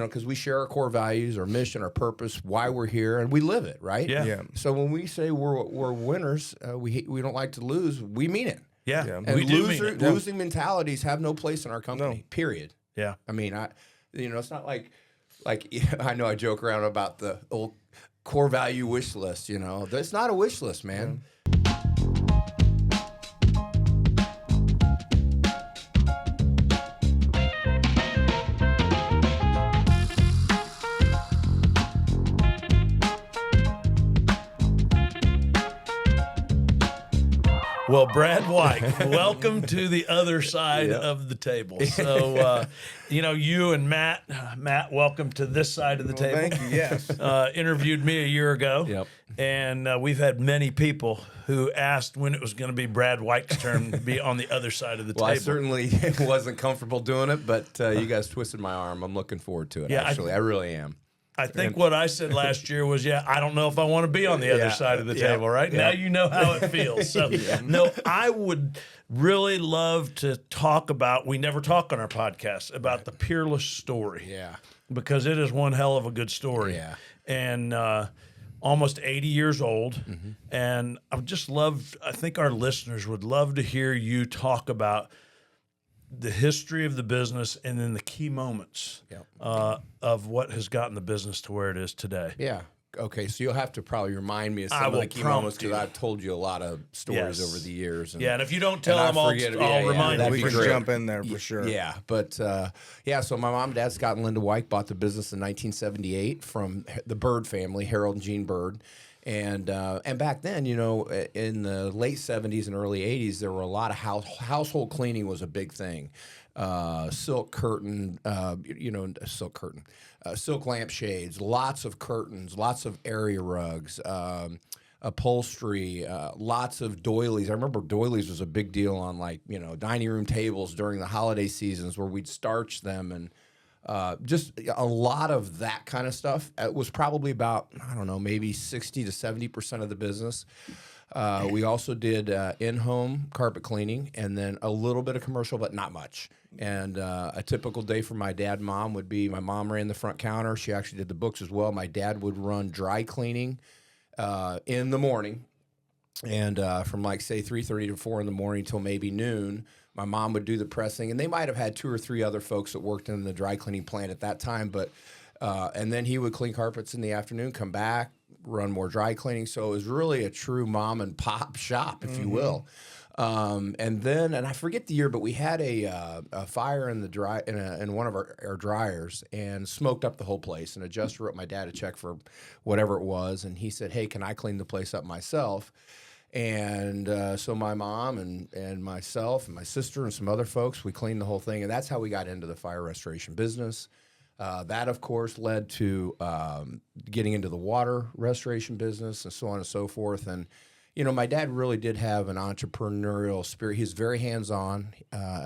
because we share our core values, our mission, our purpose, why we're here, and we live it, right? Yeah. So when we say we're winners, we don't like to lose. We mean it. Yeah. And We do mean it. losing mentalities have no place in our company. Period. Yeah. I mean, it's not like I know I joke around about the old core value wish list. It's not a wish list, man. Well, Brad Wike, welcome to the other side of the table. So, you and Matt, welcome to this side of the table. Thank you, yes. Interviewed me a year ago. Yep. And we've had many people who asked when it was going to be Brad Wike's turn to be on the other side of the table. I certainly wasn't comfortable doing it, but you guys twisted my arm. I'm looking forward to it, actually. I really am. I think what I said last year was, I don't know if I want to be on the other side of the table, right? Now you know how it feels. So, no, I would really love to talk about, we never talk on our podcast, about the Peerless story. Yeah. Because it is one hell of a good story. Yeah. And almost 80 years old. Mm-hmm. And I think our listeners would love to hear you talk about the history of the business and then the key moments of what has gotten the business to where it is today. Yeah. Okay. So you'll have to probably remind me of some of the key moments because I've told you a lot of stories over the years. And if you don't tell them, I'll remind you. We can jump in there for sure. Yeah. But, so my mom and dad, Scott and Linda Wike, bought the business in 1978 from the Bird family, Harold and Jean Bird. And back then, in the late 70s and early 80s, there were a lot of household cleaning was a big thing. Silk curtain, silk lampshades, lots of curtains, lots of area rugs, upholstery, lots of doilies. I remember doilies was a big deal on dining room tables during the holiday seasons where we'd starch them and just a lot of that kind of stuff. It was probably about, maybe 60 to 70% of the business. We also did in-home carpet cleaning and then a little bit of commercial, but not much. And a typical day for my dad and mom would be, my mom ran the front counter. She actually did the books as well. My dad would run dry cleaning in the morning. And from 3:30 to 4 in the morning till maybe noon. My mom would do the pressing, and they might have had 2 or 3 other folks that worked in the dry cleaning plant at that time. But and then he would clean carpets in the afternoon, come back, run more dry cleaning. So it was really a true mom and pop shop, if you will. And I forget the year, but we had a fire in the in one of our dryers and smoked up the whole place. And adjuster wrote my dad a check for whatever it was, and he said, "Hey, can I clean the place up myself?" And so my mom and myself and my sister and some other folks, we cleaned the whole thing. And that's how we got into the fire restoration business. That, of course, led to getting into the water restoration business and so on and so forth. And, my dad really did have an entrepreneurial spirit. He's very hands-on.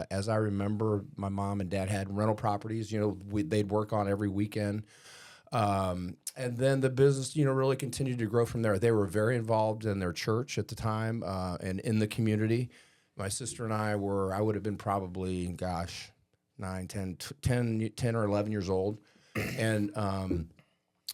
As I remember, my mom and dad had rental properties, they'd work on every weekend. And then the business, really continued to grow from there. They were very involved in their church at the time and in the community. My sister and I would have been probably, 10 or 11 years old. And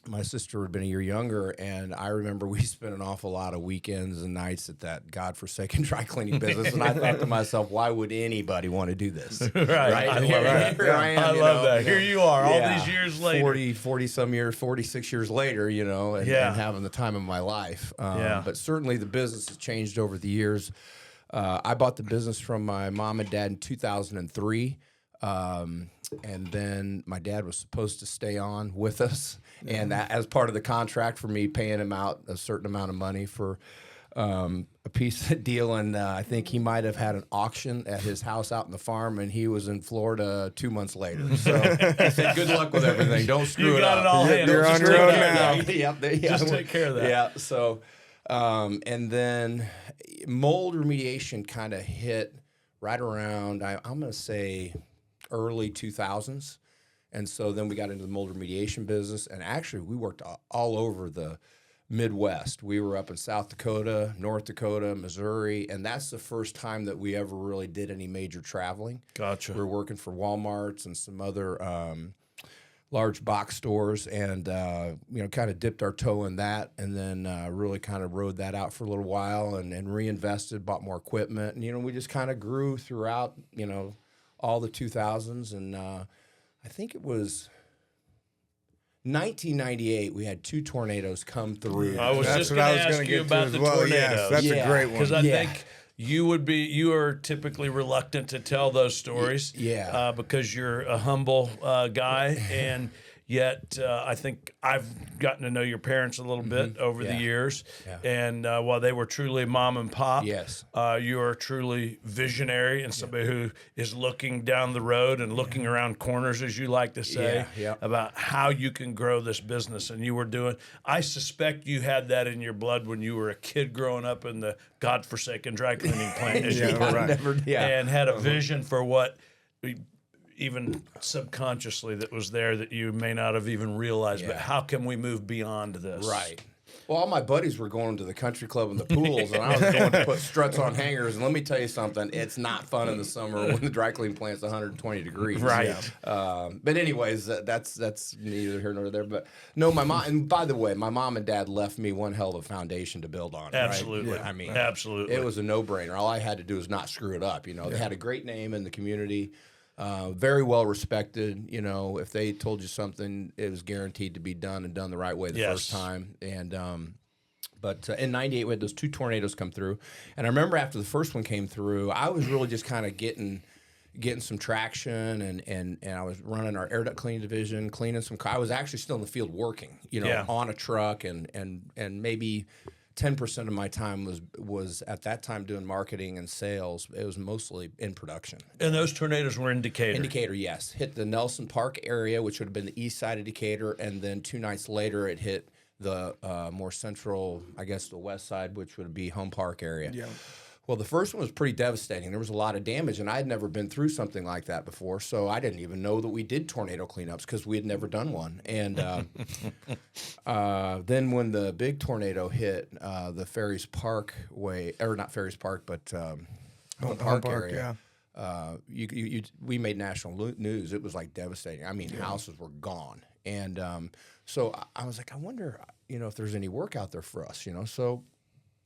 my sister had been a year younger, and I remember we spent an awful lot of weekends and nights at that godforsaken dry cleaning business. And I thought to myself, why would anybody want to do this? Right. I love that. Here you are, all these years later. 40-some years, 46 years later, and having the time of my life. But certainly the business has changed over the years. I bought the business from my mom and dad in 2003. And then my dad was supposed to stay on with us. And that, as part of the contract for me paying him out a certain amount of money for a piece of deal. And I think he might have had an auction at his house out in the farm, and he was in Florida 2 months later. So I said, good luck with everything. Don't screw it up. You got it all handled. You're on your own now. Just take care of that. Yeah. So, and then mold remediation kind of hit right around, I'm going to say, early 2000s. And so then we got into the mold remediation business. And actually, we worked all over the Midwest. We were up in South Dakota, North Dakota, Missouri. And that's the first time that we ever really did any major traveling. Gotcha. We were working for Walmarts and some other large box stores, and kind of dipped our toe in that, and then really kind of rode that out for a little while, and reinvested, bought more equipment, and we just kind of grew throughout all the 2000s, and I think it was 1998, we had 2 tornadoes come through. I was just going to ask you about the tornadoes. Yes, that's a great one. Because I think you are typically reluctant to tell those stories. Because you're a humble guy, and yet I think I've gotten to know your parents a little bit over the years. And while they were truly mom and pop, you are truly visionary and somebody who is looking down the road and looking around corners, as you like to say, about how you can grow this business. And you were doing, I suspect you had that in your blood when you were a kid growing up in the godforsaken dry cleaning plant, as you put it, and had a vision for what even subconsciously that was there that you may not have even realized, but how can we move beyond this? Right. Well, all my buddies were going to the country club and the pools, and I was going to put struts on hangers. And let me tell you something, it's not fun in the summer when the dry clean plant's 120 degrees. Right. But anyways, that's neither here nor there. But no, my mom, and by the way, my mom and dad left me one hell of a foundation to build on. Absolutely. Right? I mean, absolutely. It was a no-brainer. All I had to do was not screw it up. They had a great name in the community. Very well respected. If they told you something, it was guaranteed to be done and done the right way the first time. And but in '98, we had those 2 tornadoes come through, and I remember after the first one came through, I was really just kind of getting some traction, and I was running our air duct cleaning division, cleaning some. I was actually still in the field working, on a truck, and maybe 10% of my time was at that time doing marketing and sales. It was mostly in production. And those tornadoes were in Decatur? In Decatur, yes. Hit the Nelson Park area, which would have been the east side of Decatur, and then 2 nights later it hit the more central, I guess the west side, which would be Home Park area. Yeah. Well, the first one was pretty devastating. There was a lot of damage, and I had never been through something like that before, so I didn't even know that we did tornado cleanups because we had never done one. And then when the big tornado hit the Ferries Park way, or not Ferries Park, but Home Park area, we made national news. It was like devastating. I mean, houses were gone. And so I was like, I wonder, if there's any work out there for us, So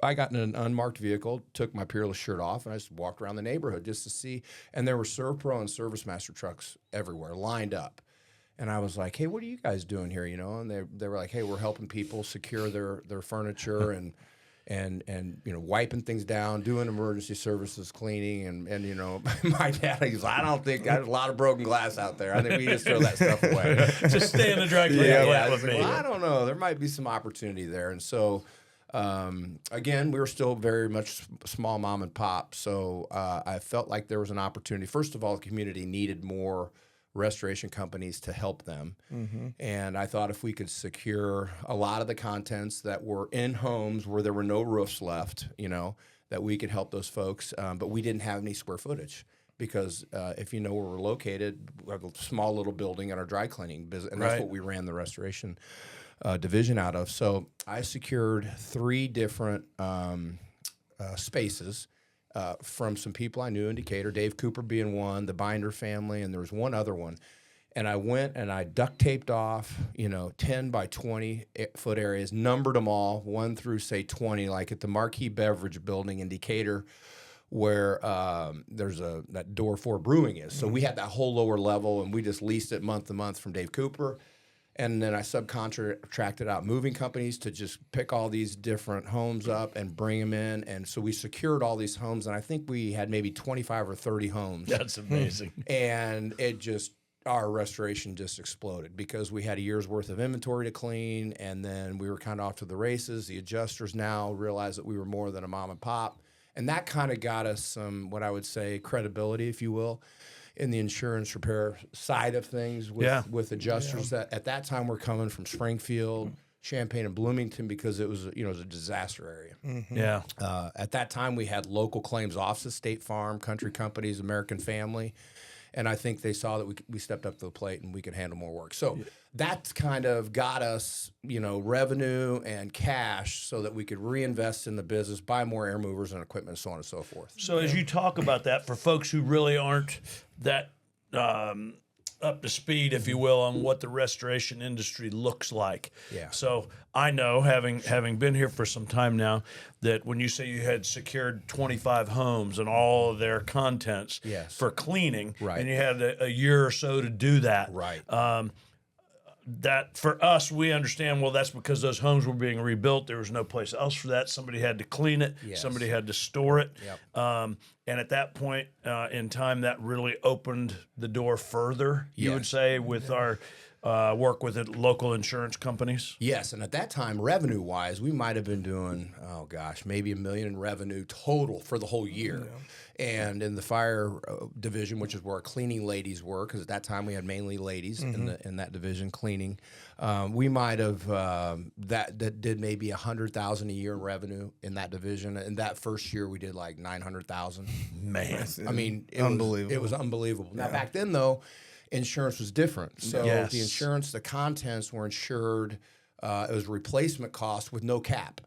I got in an unmarked vehicle, took my Peerless shirt off, and I just walked around the neighborhood just to see. And there were ServPro and ServiceMaster trucks everywhere, lined up. And I was like, hey, what are you guys doing here? And they were like, hey, we're helping people secure their furniture and wiping things down, doing emergency services, cleaning, and my dad, he's like, I don't think there's a lot of broken glass out there. I think we just throw that stuff away. Just stay in the dry cleaning plant with me. Well, I don't know. There might be some opportunity there. And so again, we were still very much small mom and pop. So I felt like there was an opportunity. First of all, the community needed more restoration companies to help them. Mm-hmm. And I thought if we could secure a lot of the contents that were in homes where there were no roofs left, that we could help those folks. But we didn't have any square footage because if you know where we're located, we have a small little building in our dry cleaning business, and that's what we ran the restoration division out of. So I secured 3 different spaces from some people I knew in Decatur, Dave Cooper being one, the Binder family, and there was one other one. And I went and I duct taped off, 10 by 20 foot areas, numbered them all, 1 through, say, 20, like at the Marquee Beverage Building in Decatur, where there's that Door 4 Brewing is. So we had that whole lower level, and we just leased it month to month from Dave Cooper. And then I subcontracted out moving companies to just pick all these different homes up and bring them in. And so we secured all these homes, and I think we had maybe 25 or 30 homes. That's amazing. And our restoration just exploded because we had a year's worth of inventory to clean, and then we were kind of off to the races. The adjusters now realized that we were more than a mom and pop. And that kind of got us some, what I would say, credibility, if you will, in the insurance repair side of things with adjusters that at that time were coming from Springfield, Champaign, and Bloomington because it was a disaster area. Mm-hmm. Yeah. At that time, we had local claims offices, State Farm, country companies, American Family, and I think they saw that we stepped up to the plate and we could handle more work. So that kind of got us, revenue and cash so that we could reinvest in the business, buy more air movers and equipment, so on and so forth. So as you talk about that, for folks who really aren't that up to speed, if you will, on what the restoration industry looks like. Yeah. So I know, having been here for some time now, that when you say you had secured 25 homes and all of their contents for cleaning, and you had a year or so to do that, that for us, we understand, well, that's because those homes were being rebuilt. There was no place else for that. Somebody had to clean it. Somebody had to store it. And at that point in time, that really opened the door further, you would say, with our work with local insurance companies? Yes, and at that time, revenue-wise, we might have been doing, maybe $1 million in revenue total for the whole year. And in the fire division, which is where our cleaning ladies were, because at that time we had mainly ladies in that division cleaning, we might have that did maybe $100,000 a year in revenue in that division. In that first year, we did like $900,000. Man, I mean, unbelievable. It was unbelievable. Now back then, though, insurance was different. So the insurance, the contents were insured. It was replacement cost with no cap.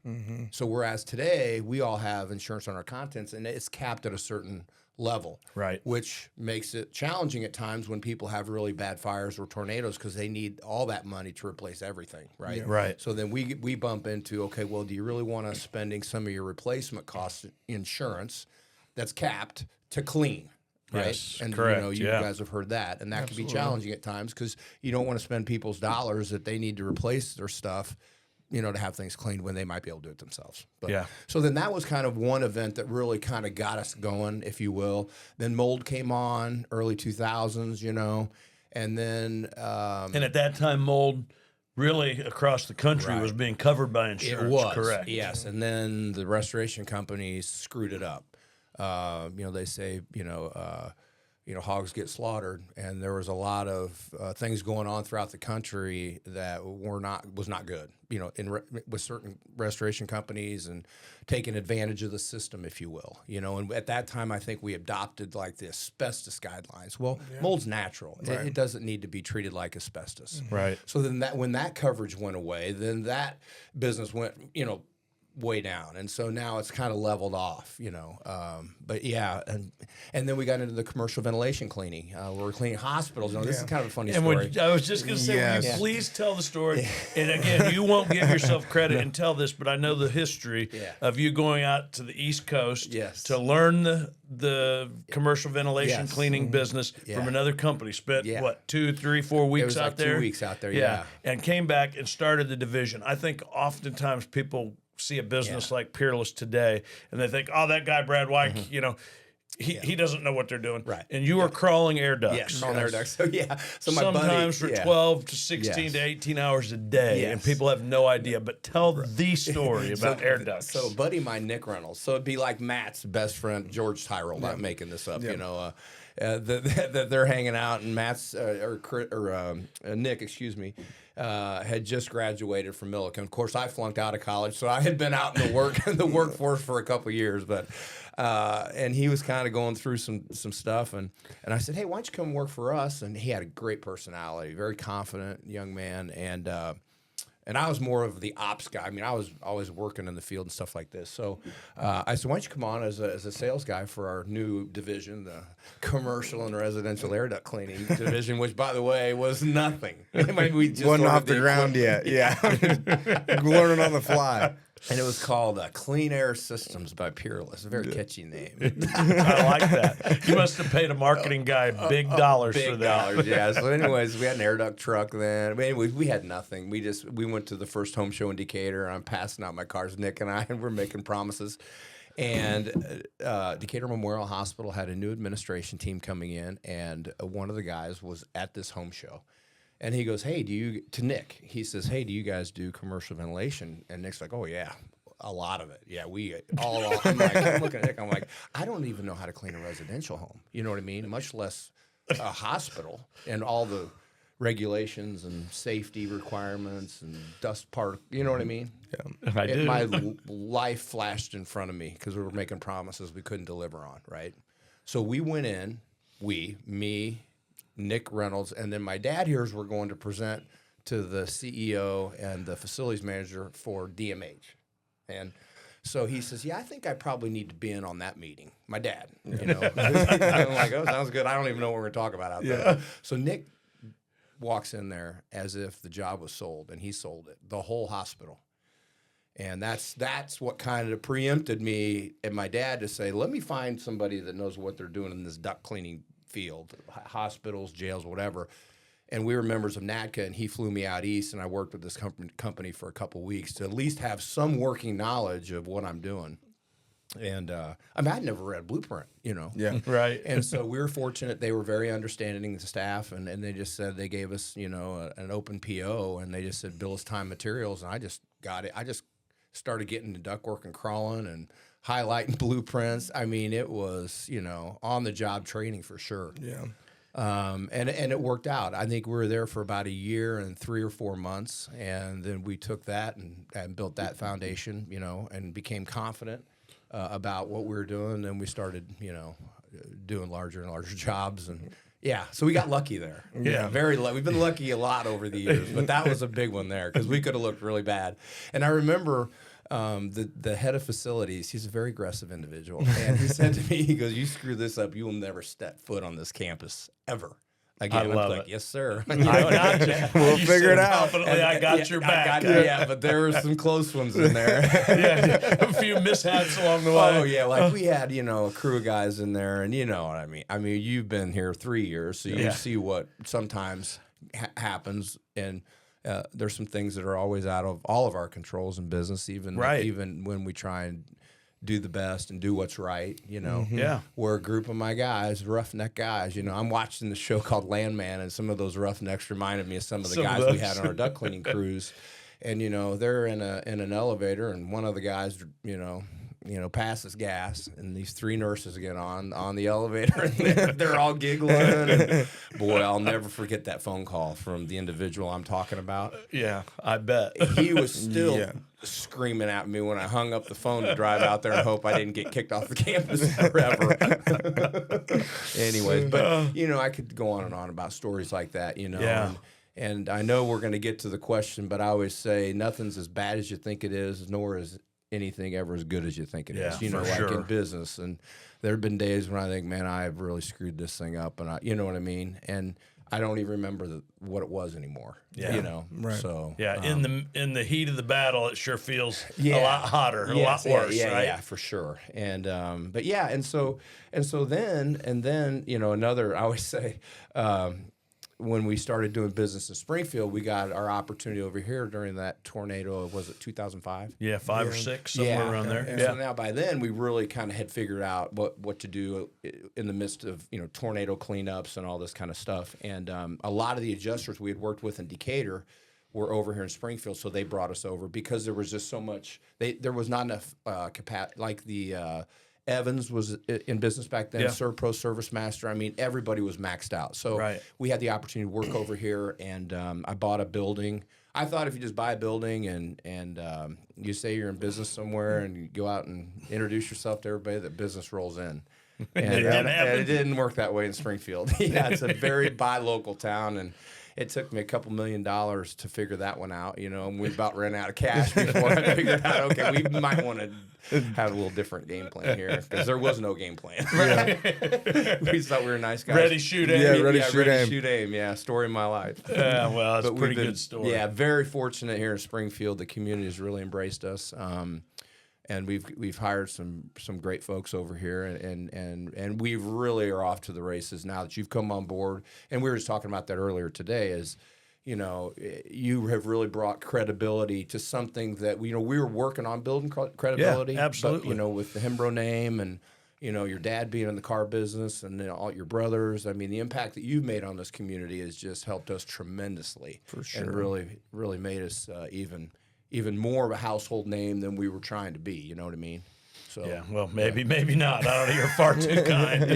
So whereas today we all have insurance on our contents and it's capped at a certain level, which makes it challenging at times when people have really bad fires or tornadoes because they need all that money to replace everything, right? So then we bump into, okay, well, do you really want to spending some of your replacement cost insurance that's capped to clean? Right. Yes, and correct. You guys have heard that. And that can be challenging at times because you don't want to spend people's dollars that they need to replace their stuff, to have things cleaned when they might be able to do it themselves. But, so then that was kind of one event that really kind of got us going, if you will. Then mold came on, early 2000s, and then and at that time mold really across the country was being covered by insurance. It was, correct. Yes. And then the restoration companies screwed it up. They say, hogs get slaughtered, and there was a lot of things going on throughout the country that was not good. With certain restoration companies and taking advantage of the system, if you will. And at that time, I think we adopted like the asbestos guidelines. Well, mold's natural; it doesn't need to be treated like asbestos. Right. So then when that coverage went away, then that business went, way down, and so now it's kind of leveled off, but and then we got into the commercial ventilation cleaning. We're cleaning hospitals. This is kind of a funny story. I was just going to say, will you please tell the story? And again, you won't give yourself credit and tell this, but I know the history of you going out to the East Coast to learn the commercial ventilation cleaning business from another company. Spent what, 2, 3, 4 weeks out there? 2 weeks out there, and came back and started the division. I think oftentimes people see a business like Peerless today, and they think, "Oh, that guy Brad Wike, he doesn't know what they're doing." Right. And you are crawling air ducts. Crawling air ducts. So so my sometimes buddy, for 12 to 16 to 18 hours a day, and people have no idea. But tell the story about air ducts. So, a buddy of mine, Nick Reynolds. So it'd be like Matt's best friend, George Tyrell. Not making this up, that they're hanging out, and Matt's Nick, excuse me, had just graduated from Millikan. Of course, I flunked out of college, so I had been out in the workforce for a couple of years. But and he was kind of going through some stuff, and I said, "Hey, why don't you come work for us?" And he had a great personality, very confident young man, and I was more of the ops guy. I mean, I was always working in the field and stuff like this. So I said, why don't you come on as a sales guy for our new division, the commercial and residential air duct cleaning division, which, by the way, was nothing. We just wasn't off the ground yet. Learning on the fly. And it was called Clean Air Systems by Peerless. A very catchy name. I like that. You must have paid a marketing guy big dollars for that. Big dollars, So anyways, we had an air duct truck then. But anyways, we had nothing. We went to the first home show in Decatur, and I'm passing out my cars, Nick and I, and we're making promises. And Decatur Memorial Hospital had a new administration team coming in, and one of the guys was at this home show. And he goes, "Hey, to Nick, he says, hey, do you guys do commercial ventilation?" And Nick's like, "Oh, yeah, a lot of it. Yeah, we all." I'm looking at Nick, I'm like, I don't even know how to clean a residential home. You know what I mean? Much less a hospital and all the regulations and safety requirements and dust part. You know what I mean? Yeah, I do. My life flashed in front of me because we were making promises we couldn't deliver on, right? So we went in, me, Nick Reynolds, and then my dad here's we're going to present to the CEO and the facilities manager for DMH. And so he says, "Yeah, I think I probably need to be in on that meeting." My dad, I'm like, "Oh, sounds good. I don't even know what we're going to talk about out there." So Nick walks in there as if the job was sold, and he sold it, the whole hospital. And that's what kind of preempted me and my dad to say, let me find somebody that knows what they're doing in this duct cleaning field, hospitals, jails, whatever. And we were members of NADCA, and he flew me out east, and I worked with this company for a couple of weeks to at least have some working knowledge of what I'm doing. And I mean, I'd never read a blueprint, you know. Yeah. Right. And so we were fortunate. They were very understanding, the staff, and they just said, they gave us, you know, an open PO, and they just said, bill us time materials. And I just got it. I just started getting into ductwork and crawling and highlighting blueprints. I mean, it was, you know, on the job training for sure. Yeah. And it worked out. I think we were there for about a year and 3 or 4 months, and then we took that and built that foundation, you know, and became confident about what we were doing. Then we started, you know, doing larger and larger jobs, and yeah, so we got lucky there. Yeah. Very lucky. We've been lucky a lot over the years, but that was a big one there because we could have looked really bad. And I remember the head of facilities, he's a very aggressive individual, and he said to me, he goes, "You screw this up, you will never step foot on this campus ever." Again, I love I'm like, it. "Yes, sir." I got you. We'll You figure said it out. confidently, I got your back. Yeah, but there were some close ones in there. Yeah, a few mishaps along the way. Oh yeah, like we had, you know, a crew of guys in there, and you know what I mean. I mean, you've been here 3 years, so you see what sometimes happens, and there's some things that are always out of all of our controls in business, even when we try and do the best and do what's right, you know. Yeah. We're a group of my guys, roughneck guys. You know, I'm watching the show called Landman, and some of those roughnecks reminded me of some of the guys we had on our duct cleaning crews. And you know, they're in an elevator, and one of the guys, you know, passes gas, and these 3 nurses get on the elevator, and they're all giggling. And boy, I'll never forget that phone call from the individual I'm talking about. Yeah, I bet. He was still screaming at me when I hung up the phone to drive out there and hope I didn't get kicked off the campus forever. Anyways, but you know, I could go on and on about stories like that, you know. Yeah. And I know we're going to get to the question, but I always say nothing's as bad as you think it is, nor is anything ever as good as you think it is. You know, like in business. And there have been days when I think, man, I've really screwed this thing up, and you know what I mean? And I don't even remember what it was anymore. Yeah. You know. Right. So in the heat of the battle, it sure feels a lot hotter, a lot worse, right? Yeah, for sure. And but yeah, and so then you know, another, I always say, when we started doing business in Springfield, we got our opportunity over here during that tornado. Was it 2005? Yeah, 5 or 6, somewhere around there. And so now by then, we really kind of had figured out what to do in the midst of, you know, tornado cleanups and all this kind of stuff. And a lot of the adjusters we had worked with in Decatur were over here in Springfield, so they brought us over because there was just so much. There was not enough capacity, like the. Evans was in business back then, ServPro, Service Master. I mean, everybody was maxed out. So we had the opportunity to work over here, and I bought a building. I thought if you just buy a building and you say you're in business somewhere and you go out and introduce yourself to everybody, that business rolls in. And it didn't work that way in Springfield. It's a very buy local town, and it took me a couple $1 million to figure that one out, you know, and we about ran out of cash before I figured out, okay, we might want to have a little different game plan here, because there was no game plan. We thought we were nice guys. Ready, shoot, aim. Yeah, ready, shoot, aim. Yeah, story of my life. Yeah, well, that's a pretty good story. Yeah, very fortunate here in Springfield. The community has really embraced us. And we've hired some great folks over here, and we really are off to the races now that you've come on board. And we were just talking about that earlier today. Is, you know, you have really brought credibility to something that we were working on building credibility. Yeah, absolutely. But, you know, with the Hembrough name, and you know, your dad being in the car business, and then all your brothers. I mean, the impact that you've made on this community has just helped us tremendously. For sure. And really made us even more of a household name than we were trying to be. You know what I mean? So yeah. Well, maybe not. I don't know. You're far too kind.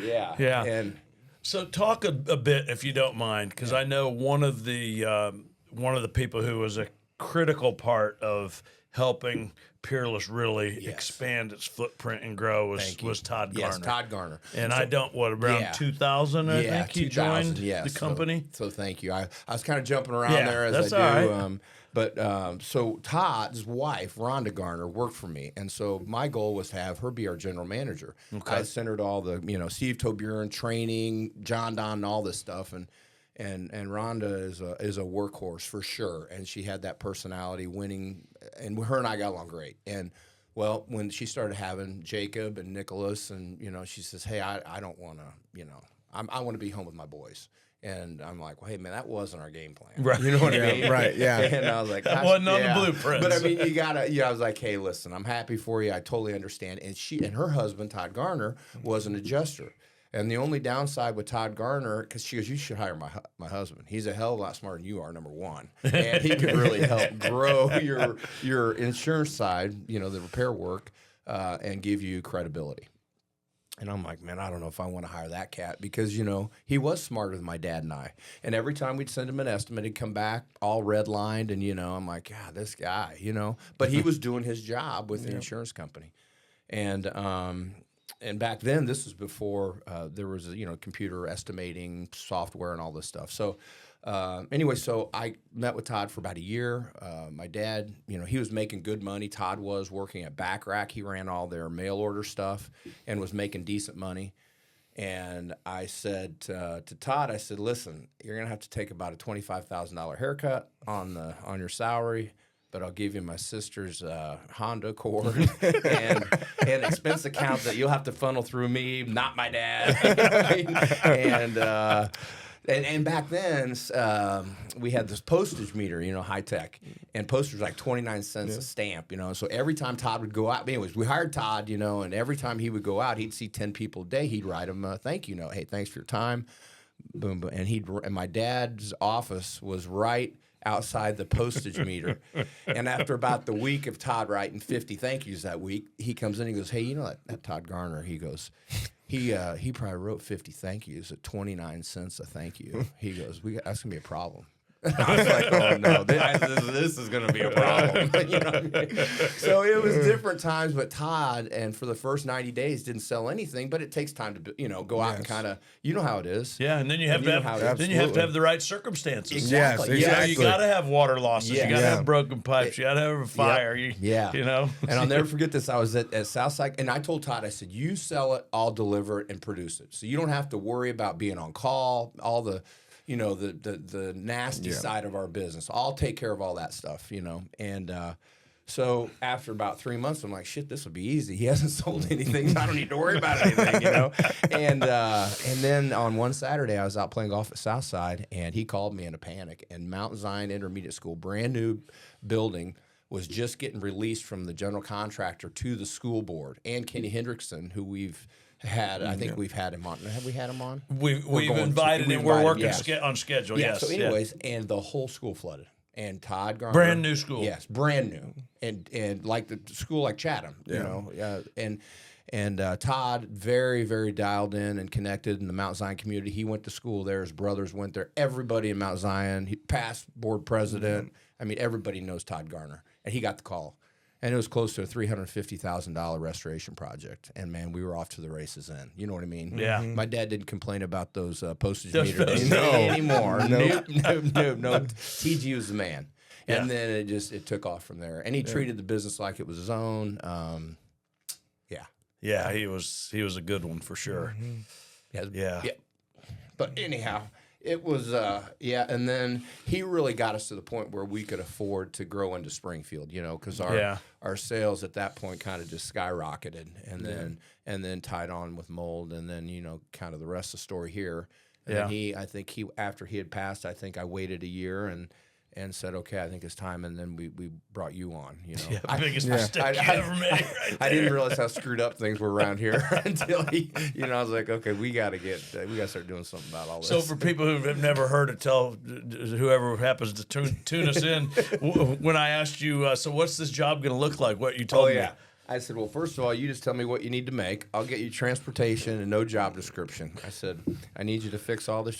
Yeah. And so talk a bit, if you don't mind, because I know one of the people who was a critical part of helping Peerless really expand its footprint and grow was Todd Garner. Yes, Todd Garner. And so, around 2000, I think he joined the company. So thank you. I was kind of jumping around there as I do. Right. But so Todd's wife, Rhonda Garner, worked for me. And so my goal was to have her be our general manager. Okay. I centered all the, Steve Toburin training, John Don, and all this stuff. And Rhonda is a workhorse for sure, and she had that personality, winning, and her and I got along great. And well, when she started having Jacob and Nicholas, and she says, "Hey, I don't want to, I want to be home with my boys." And I'm like, "Well, hey, man, that wasn't our game plan." Right. You know what I mean? Right, yeah. And I was like, that wasn't on the blueprint. But I mean, you gotta. I was like, "Hey, listen, I'm happy for you. I totally understand." And she and her husband, Todd Garner, was an adjuster. And the only downside with Todd Garner, because she goes, "You should hire my husband. He's a hell of a lot smarter than you are, number one, and he could really help grow your insurance side, the repair work, and give you credibility." And I'm like, "Man, I don't know if I want to hire that cat," because he was smarter than my dad and I. And every time we'd send him an estimate, he'd come back all redlined, and I'm like, "God, this guy," But he was doing his job with the insurance company, And back then, this was before there was, computer estimating software and all this stuff. So anyway, so I met with Todd for about a year. My dad, he was making good money. Todd was working at Backrack. He ran all their mail order stuff and was making decent money. And I said to Todd, I said, "Listen, you're going to have to take about a $25,000 haircut on your salary, but I'll give you my sister's Honda Accord and expense account that you'll have to funnel through me, not my dad." And back then, we had this postage meter, high tech, and postage was like 29 cents a stamp, So every time Todd would go out, anyways, we hired Todd, and every time he would go out, he'd see 10 people a day. He'd write them a thank you note. "Hey, thanks for your time." Boom, boom. And my dad's office was right outside the postage meter. And after about the week of Todd writing 50 thank yous that week, he comes in and he goes, "Hey, that Todd Garner," he goes, he probably wrote 50 thank yous at 29 cents a thank you. He goes, that's going to be a problem." I was like, "Oh no, this is going to be a problem." So it was different times, but Todd, and for the first 90 days, didn't sell anything. But it takes time to go out and kind of how it is. Yeah, and then you have to have the right circumstances. Exactly. Yes, You got to have water losses. Yeah. You got to have broken pipes. You got to have a fire. And I'll never forget this. I was at Southside, and I told Todd, I said, "You sell it, I'll deliver it and produce it. So you don't have to worry about being on call, all the the nasty side of our business. I'll take care of all that stuff, And so after about 3 months, I'm like, shit, this will be easy. He hasn't sold anything, so I don't need to worry about anything, And then on one Saturday, I was out playing golf at Southside, and he called me in a panic. And Mount Zion Intermediate School, brand new building, was just getting released from the general contractor to the school board. And Kenny Hendrickson, who we've had, I think we've had him on. Have we had him on? We've invited him. We're working on schedule. Yeah. Yes. So, anyways, and the whole school flooded. And Todd Garner, brand new school. Yes, brand new, and like the school like Chatham, And Todd, very, very dialed in and connected in the Mount Zion community. He went to school there. His brothers went there. Everybody in Mount Zion, he past board president. I mean, everybody knows Todd Garner, and he got the call. And it was close to a $350,000 restoration project. And, man, we were off to the races then. You know what I mean? Yeah. My dad didn't complain about those postage meters anymore. No. TG was the man. And then it took off from there. And he treated the business like it was his own. Yeah, he was a good one for sure. Yeah. But anyhow, it was, and then he really got us to the point where we could afford to grow into Springfield, because our sales at that point kind of just skyrocketed, and then tied on with mold, and then, kind of the rest of the story here. And then after he had passed, I think I waited a year and said, "Okay, I think it's time." And then we brought you on. Biggest mistake you ever made. Right I didn't realize how screwed up things were around here until he. I was like, "Okay, we got to start doing something about all this." So for people who have never heard it, tell whoever happens to tune us in. When I asked you, so what's this job going to look like? What you told me. I said, "Well, first of all, you just tell me what you need to make. I'll get you transportation and no job description." I said, "I need you to fix all this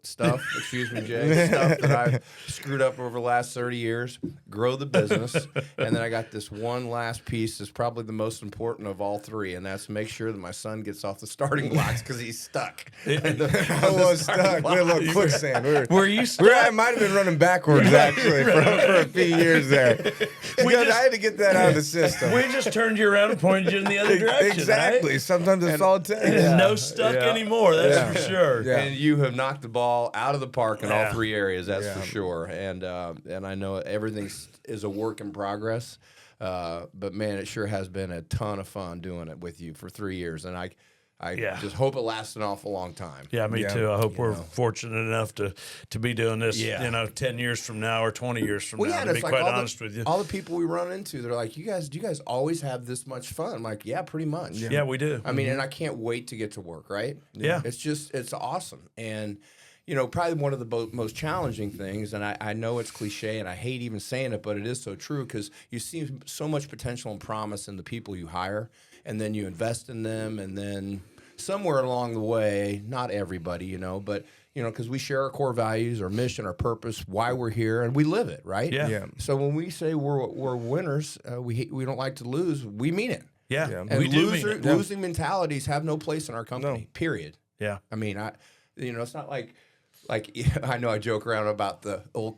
stuff, excuse me, Jay, stuff that I've screwed up over the last 30 years, grow the business, and then I got this one last piece that's probably the most important of all three, and that's make sure that my son gets off the starting blocks because he's stuck." I was stuck. We're a little quicksand. Were you stuck? I might have been running backwards, actually, for a few years there. I had to get that out of the system. We just turned you around and pointed you in the other direction. Exactly. Right? Sometimes it's all it takes. No stuck anymore. That's for sure. Yeah. And you have knocked the ball out of the park in all three areas. That's for sure. And I know everything is a work in progress. But man, it sure has been a ton of fun doing it with you for 3 years, and I just hope it lasts an awful long time. Yeah, me too. I hope we're fortunate enough to be doing this, 10 years from now or 20 years from now, to be quite honest with you. All the people we run into, they're like, do you guys always have this much fun? I'm like, yeah, pretty much. Yeah, we do. I mean, and I can't wait to get to work, right? Yeah. It's awesome. And, probably one of the most challenging things, and I know it's cliche, and I hate even saying it, but it is so true, because you see so much potential and promise in the people you hire, and then you invest in them, and then somewhere along the way, not everybody, but because we share our core values, our mission, our purpose, why we're here, and we live it, right? Yeah. So when we say we're winners, we don't like to lose. We mean it. Yeah. And we do mean it. losing mentalities have no place in our company. No. Period. Yeah. I mean, it's not like I know I joke around about the old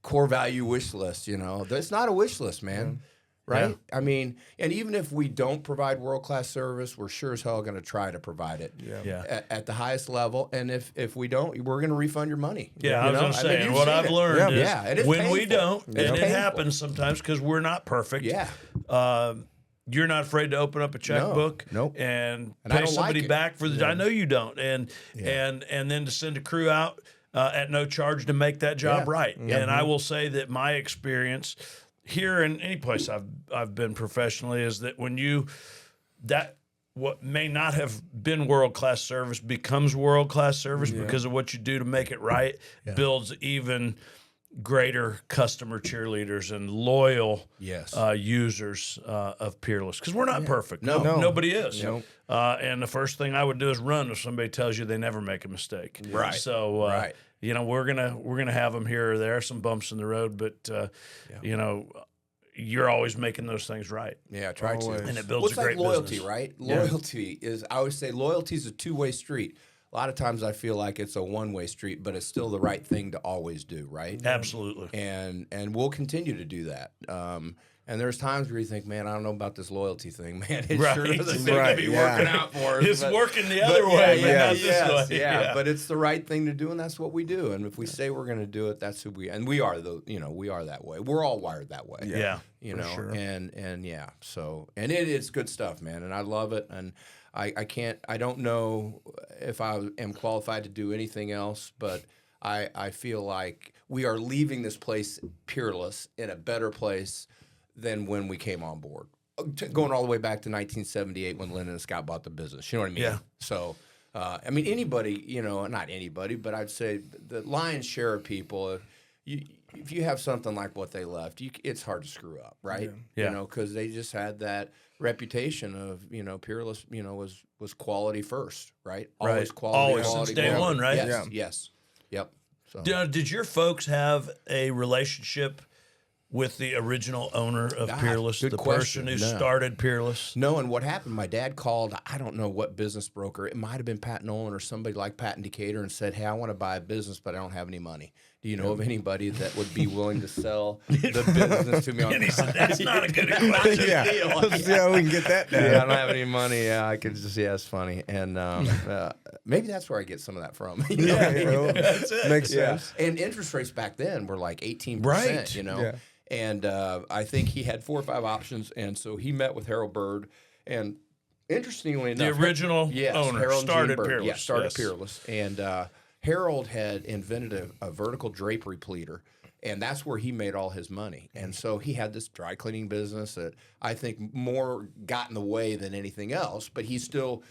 core value wish list. It's not a wish list, man. Right? Yeah. I mean, and even if we don't provide world-class service, we're sure as hell going to try to provide it at the highest level. And if we don't, we're going to refund your money. Yeah, I was going to say, what I've learned is when we don't, and it happens sometimes because we're not perfect. Yeah. You're not afraid to open up a checkbook and pay somebody back for the. I know you don't, and then to send a crew out at no charge to make that job right. Mm-hmm. And I will say that my experience here and any place I've been professionally is that when what may not have been world-class service becomes world-class service because of what you do to make it right, builds even greater customer cheerleaders and loyal users of Peerless, because we're not perfect. Nobody is. Nope. And the first thing I would do is run if somebody tells you they never make a mistake. Right. So we're gonna have them here or there, some bumps in the road, but you're always making those things right. Yeah, try to. And it builds a great loyalty, business. right? Loyalty is, I always say, loyalty is a two-way street. A lot of times I feel like it's a one-way street, but it's still the right thing to always do, right? Absolutely. And we'll continue to do that. And there's times where you think, man, I don't know about this loyalty thing, man. It sure doesn't seem to be working out for us. It's working the other way, but not this way. Yeah, but it's the right thing to do, and that's what we do. And if we say we're going to do it, that's who we are. And we are, we are that way. We're all wired that way. Yeah. Sure. And so, and it's good stuff, man. And I love it. And I don't know if I am qualified to do anything else, but I feel like we are leaving this place, Peerless, in a better place than when we came on board. Going all the way back to 1978 when Lynn and Scott bought the business. You know what I mean? Yeah. So, anybody, not anybody, but I'd say the lion's share of people, if you have something like what they left, it's hard to screw up, right? Yeah. Because they just had that reputation of, Peerless, was quality first, right? Always quality. Always since day one, right? Yes. Yes. Yep. So. Did your folks have a relationship with the original owner of Peerless, the person who started Peerless? No, and what happened, my dad called, I don't know what business broker, it might have been Pat Nolan or somebody like Pat in Decatur, and said, hey, I want to buy a business, but I don't have any money. Do you know of anybody that would be willing to sell the business to me? And he said, that's not a good question. Let's see how we can get that down. Yeah, I don't have any money. Yeah, I could just, it's funny. And maybe that's where I get some of that from. That's it. Makes sense. And interest rates back then were like 18%, right. Yeah. And I think he had 4 or 5 options, and so he met with Harold Bird. And interestingly enough, the original owner Harold started Bird, Peerless. Yeah, started Peerless. And Harold had invented a vertical drapery pleater, and that's where he made all his money. And so he had this dry cleaning business that I think more got in the way than anything else, but he still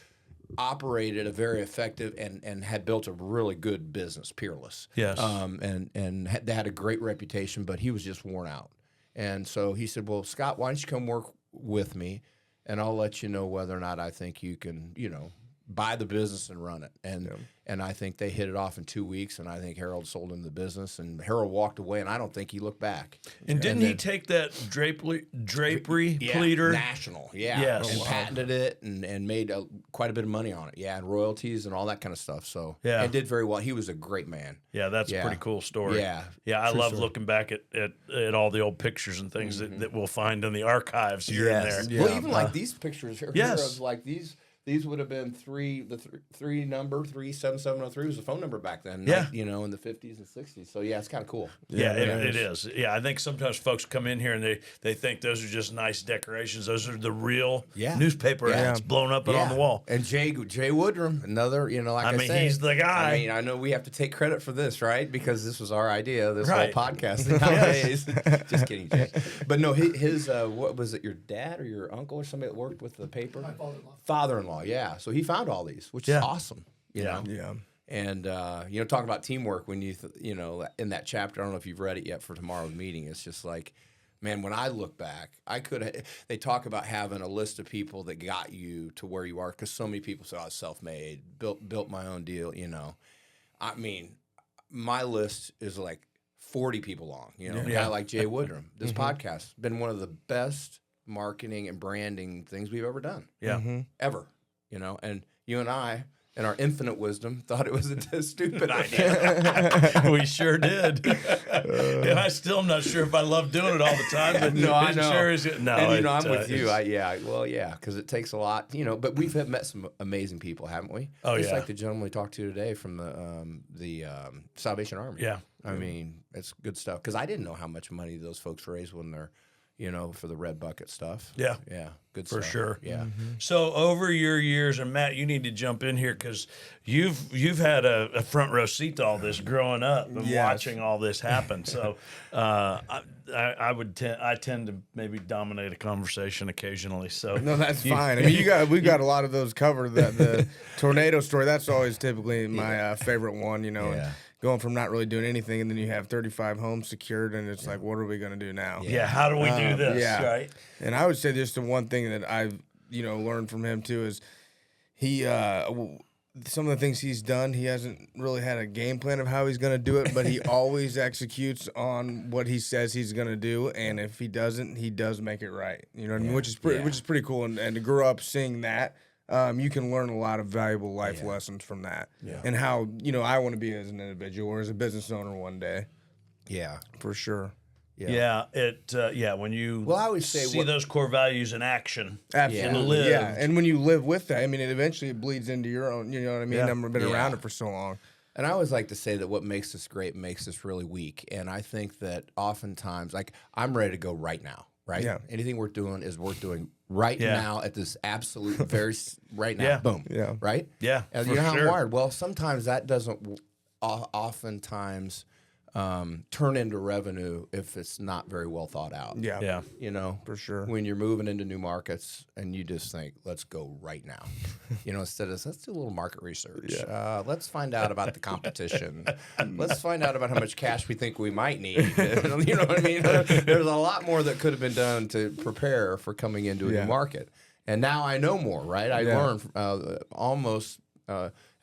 operated a very effective and had built a really good business, Peerless. Yes. And they had a great reputation, but he was just worn out. And so he said, well, Scott, why don't you come work with me, and I'll let you know whether or not I think you can, buy the business and run it. And I think they hit it off in 2 weeks, and I think Harold sold him the business, and Harold walked away, and I don't think he looked back. And didn't he take that drapery pleater? National, and patented it and made quite a bit of money on it, and royalties and all that kind of stuff. So and did very well. He was a great man. Yeah, that's a pretty cool story. I love looking back at all the old pictures and things that we'll find in the archives here and there. Yeah. Well, even like these pictures here of like these. These would have been three number 37703 was the phone number back then. Like, in the 50s and 60s. So it's kind of cool. Yeah, it is. Yeah, I think sometimes folks come in here and they think those are just nice decorations. Those are the real newspaper ads blown up and on the wall. And Jay Woodrum, another, I mean, he's the guy. I mean, I know we have to take credit for this, right? Because this was our idea. This whole podcast nowadays. Just kidding, Jay. But no, his what was it? Your dad or your uncle or somebody that worked with the paper? My father-in-law. Father-in-law, yeah. So he found all these, which is awesome. You know? Yeah. And talking about teamwork when in that chapter, I don't know if you've read it yet for tomorrow's meeting. It's just like, man, when I look back, they talk about having a list of people that got you to where you are, because so many people say, I was self-made, built my own deal. I mean, my list is like 40 people long. A guy like Jay Woodrum. This podcast has been one of the best marketing and branding things we've ever done. Ever. And you and I, in our infinite wisdom, thought it was a stupid idea. We sure did. And I still am not sure if I love doing it all the time, but no, I know. Sure is. No, and, I'm with you. Because it takes a lot, but we've met some amazing people, haven't we? Oh, Just like the gentleman we talked to today from the Salvation Army. Yeah. I mean, it's good stuff. Because I didn't know how much money those folks raise when they're, for the red bucket stuff. Yeah. Yeah. Good for stuff. Sure. Yeah. So over your years, and Matt, you need to jump in here because you've had a front row seat to all this growing up and watching all this happen. So I tend to maybe dominate a conversation occasionally. So no, that's fine. I mean, we've got a lot of those covered. The tornado story, that's always typically my favorite one. And going from not really doing anything, and then you have 35 homes secured, and it's like, what are we going to do now? Yeah, how do we do this, right? And I would say just the one thing that I've, learned from him, too, is he, some of the things he's done, he hasn't really had a game plan of how he's going to do it, but he always executes on what he says he's going to do, and if he doesn't, he does make it right. You know what I mean? Which is pretty cool, and to grow up seeing that, you can learn a lot of valuable life lessons from that, and how I want to be as an individual or as a business owner one day. Yeah, for sure. Yeah, when you I would say see those core values in action, absolutely, and live. Yeah, and when you live with that, I mean, it bleeds into your own. You know what I mean? I've been around it for so long. And I always like to say that what makes us great makes us really weak. And I think that oftentimes, like, I'm ready to go right now. Right? Yeah. Anything worth doing is worth doing right now at this absolute very right now. Boom. Yeah. Right? Yeah. And you know how I'm wired. Well, sometimes that doesn't oftentimes turn into revenue if it's not very well thought out. Yeah. For sure. When you're moving into new markets and you just think, let's go right now. Instead of let's do a little market research. Yeah. Let's find out about the competition. Let's find out about how much cash we think we might need. You know what I mean? There's a lot more that could have been done to prepare for coming into a new market. And now I know more, right? I learned almost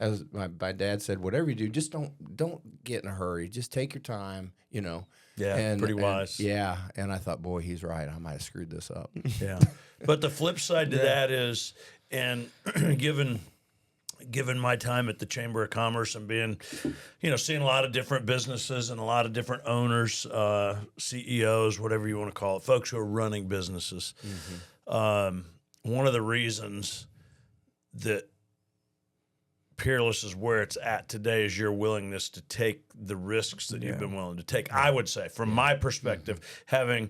as my dad said, whatever you do, just don't get in a hurry. Just take your time, Yeah, and, pretty wise. And I thought, boy, he's right. I might have screwed this up. Yeah. But the flip side to that is, and given my time at the Chamber of Commerce and being, seeing a lot of different businesses and a lot of different owners, CEOs, whatever you want to call it, folks who are running businesses, one of the reasons that Peerless is where it's at today is your willingness to take the risks that you've been willing to take. I would say, from my perspective, having,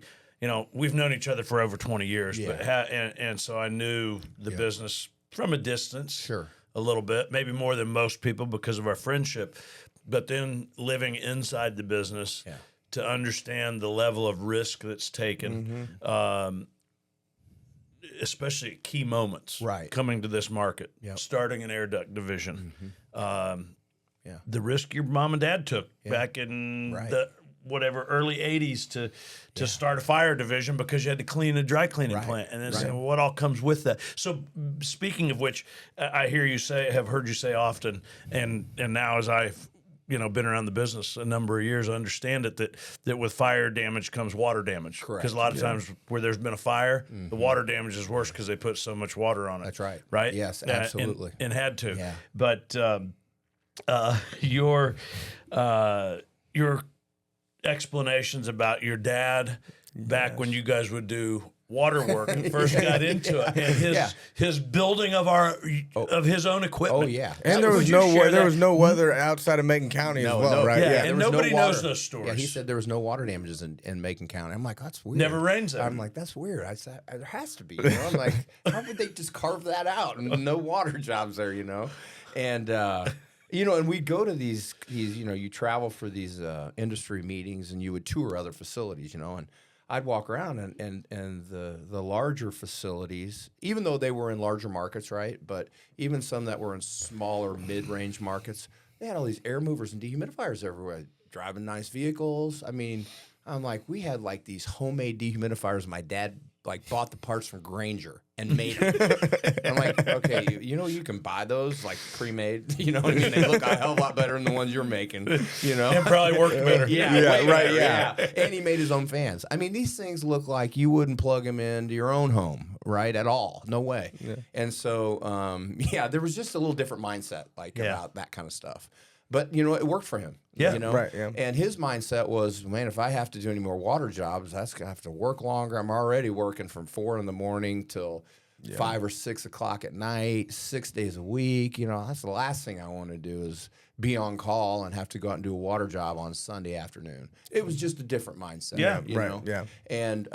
we've known each other for over 20 years, but and so I knew the business from a distance, a little bit, maybe more than most people because of our friendship, but then living inside the business to understand the level of risk that's taken. Especially at key moments, coming to this market, starting an air duct division, the risk your mom and dad took back in whatever early 80s to start a fire division because you had to clean a dry cleaning plant, and then saying, well, what all comes with that. So speaking of which, I hear you say, have heard you say often, and now as I've been around the business a number of years, I understand it that with fire damage comes water damage. Correct. Because a lot of times where there's been a fire, the water damage is worse because they put so much water on it. That's right. Right? Yes, absolutely. And had to. Yeah. But your explanations about your dad back when you guys would do water work and first got into it, and his building of his own equipment. Oh yeah, and there was no weather outside of Macon County as well, right? Yeah, and nobody knows those stories. Yeah, he said there was no water damages in Macon County. I'm like, that's weird. Never rains there. I'm like, that's weird. I said there has to be. I'm like, how would they just carve that out and no water jobs there? And and we'd go to these you travel for these industry meetings, and you would tour other facilities, and I'd walk around and the larger facilities, even though they were in larger markets, right? But even some that were in smaller mid-range markets, they had all these air movers and dehumidifiers everywhere, driving nice vehicles. I mean, I'm like, we had like these homemade dehumidifiers. My dad bought the parts from Granger and made them. I'm like, okay, you can buy those like pre-made. You know what I mean? They look a hell of a lot better than the ones you're making. And probably work better. Yeah. And he made his own fans. I mean, these things look like you wouldn't plug them into your own home, right? At all, no way. Yeah. And so, there was just a little different mindset about that kind of stuff. But it worked for him. Yeah, right. Yeah. And his mindset was, man, if I have to do any more water jobs, that's gonna have to work longer. I'm already working from 4 a.m. till 5 or 6 o'clock at night, 6 days a week. That's the last thing I want to do is be on call and have to go out and do a water job on Sunday afternoon. It was just a different mindset. Yeah, you know? Yeah. And